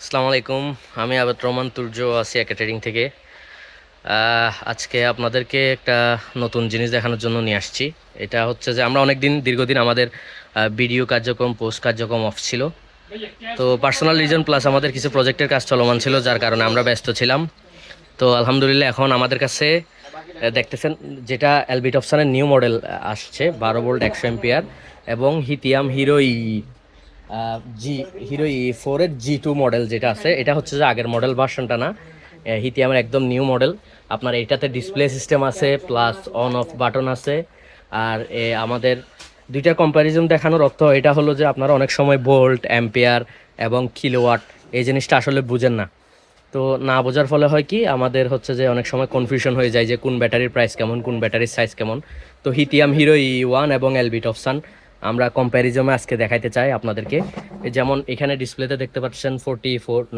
আসসালামু আলাইকুম। আমি আবেদ রহমান তুর্য আছি একে ট্রেডিং থেকে। আজকে আপনাদেরকে একটা নতুন জিনিস দেখানোর জন্য নিয়ে আসছি। এটা হচ্ছে যে আমরা অনেক দীর্ঘদিন আমাদের ভিডিও কার্যক্রম পোস্ট কার্যক্রম অফ ছিল। তো পার্সোনাল রিজন প্লাস আমাদের কিছু প্রজেক্টের কাজ চলমান ছিল, যার কারণে আমরা ব্যস্ত ছিলাম। তো আলহামদুলিল্লাহ এখন আমাদের কাছে দেখতেছেন যেটা এলবিট অপশানের নিউ মডেল আসছে 12 ভোল্ট 100 এম্পিয়ার এবং হিতিয়াম জি হিরো E4 এর G2 মডেল যেটা আছে, এটা হচ্ছে যে আগের মডেল ভার্সনটা না, হিতিয়ামের একদম নিউ মডেল। আপনার এটাতে ডিসপ্লে সিস্টেম আছে প্লাস অন অফ বাটন আছে। আর আমাদের দুইটা কম্প্যারিজন দেখানোর অর্থ এটা হলো যে আপনারা অনেক সময় ভোল্ট অ্যাম্পিয়ার এবং কিলোওয়াট এই জিনিসটা আসলে বুঝেন না। তো না বোঝার ফলে হয় কি, আমাদের হচ্ছে যে অনেক সময় কনফিউশন হয়ে যায় যে কোন ব্যাটারির প্রাইস কেমন, কোন ব্যাটারির সাইজ কেমন। তো হিতিয়াম হিরো E1 এবং এলবিট অপশান আমরা কম্প্যারিজমে আজকে দেখাইতে চাই আপনাদেরকে। যেমন এখানে ডিসপ্লেতে দেখতে পাচ্ছেন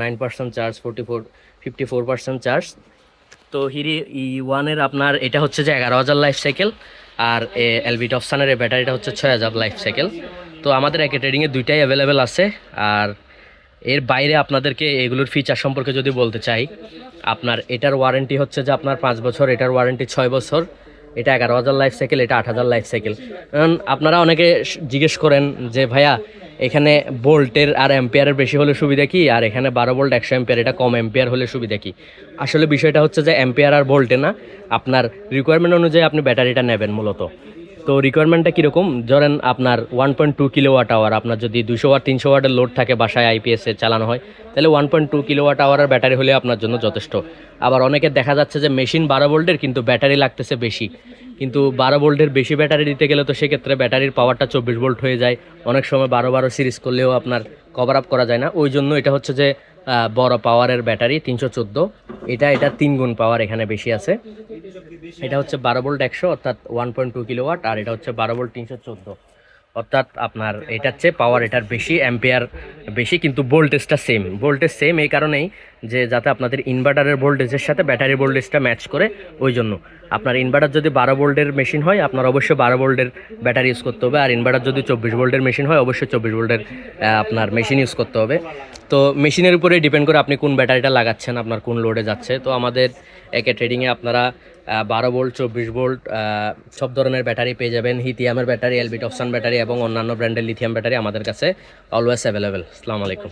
9% চার্জ, 54% চার্জ। তো হিরো E1 আপনার এটা হচ্ছে যে 11,000 লাইফ সাইকেল, আর এলবিট অপশানের এই ব্যাটারিটা হচ্ছে 6,000 লাইফ সাইকেল। তো আমাদের একে ট্রেডিংয়ে দুইটাই অ্যাভেলেবেল আছে। আর এর বাইরে আপনাদেরকে এগুলোর ফিচার সম্পর্কে যদি বলতে চাই, আপনার এটার ওয়ারেন্টি হচ্ছে যে আপনার 5 বছর, এটার ওয়ারেন্টি 6 বছর। এটা 11,000 লাইফ সাইকেল, এটা 8,000 লাইফ সাইকেল। কারণ আপনারা অনেকে জিজ্ঞেস করেন যে ভাইয়া এখানে ভোল্টের আর অ্যাম্পিয়ারের বেশি হলে সুবিধা কি, আর এখানে 12 ভোল্ট 100 এম্পিয়ার এটা কম অ্যাম্পিয়ার হলে সুবিধা কি। আসলে বিষয়টা হচ্ছে যে অ্যাম্পিয়ার আর ভোল্টে না, আপনার রিকোয়ারমেন্ট অনুযায়ী আপনি ব্যাটারিটা নেবেন মূলত। তো রিকোয়ারমেন্টটা কীরকম, ধরেন আপনার 1.2 কিলোওয়াট আওয়ার, আপনার যদি 200 ওয়াট 300 ওয়াটের লোড থাকে বাসায় আইপিএসে চালানো হয়, তাহলে 1.2 কিলোওয়াট আওয়ারের ব্যাটারি হলে আপনার জন্য যথেষ্ট। আবার অনেকের দেখা যাচ্ছে যে মেশিন 12 ভোল্টের কিন্তু ব্যাটারি লাগতেছে বেশি, কিন্তু 12 ভোল্টের বেশি ব্যাটারি দিতে গেলে তো সেক্ষেত্রে ব্যাটারির পাওয়ারটা 24 ভোল্ট হয়ে যায়। অনেক সময় 12 12 সিরিজ করলেও আপনার কভার আপ করা যায় না। ওই জন্য এটা হচ্ছে যে বড় পাওয়ারের ব্যাটারি 314, এটা 3 গুণ পাওয়ার এখানে বেশি আছে। এটা হচ্ছে 12 ভোল্ট 100 অর্থাৎ 1.2 কিলোওয়াট, আর এটা হচ্ছে 12 ভোল্ট 314 অর্থাৎ আপনার এটার চেয়ে পাওয়ার এটার বেশি, অ্যাম্পিয়ার বেশি, কিন্তু ভোল্টেজটা সেম। ভোল্টেজ সেম এই কারণেই যে যাতে আপনাদের ইনভার্টারের ভোল্টেজের সাথে ব্যাটারির ভোল্টেজটা ম্যাচ করে। ওই জন্য আপনার ইনভার্টার যদি 12 ভোল্টের মেশিন হয় আপনার অবশ্যই 12 ভোল্টের ব্যাটারি ইউজ করতে হবে, আর ইনভার্টার যদি 24 ভোল্টের মেশিন হয় অবশ্যই 24 ভোল্টের আপনার মেশিন ইউজ করতে হবে। তো মেশিনের উপরে ডিপেন্ড করে আপনি কোন ব্যাটারিটা লাগাচ্ছেন, আপনার কোন লোডে যাচ্ছে। তো আমাদের একে ট্রেডিংয়ে আপনারা 12 ভোল্ট 24 ভোল্ট সব ধরনের ব্যাটারি পেয়ে যাবেন। হিতিয়ামের ব্যাটারি, এলবিট অপশান ব্যাটারি এবং অন্যান্য ব্র্যান্ডের লিথিয়াম ব্যাটারি আমাদের কাছে অলওয়েজ অ্যাভেলেবেল। আসসালামু আলাইকুম।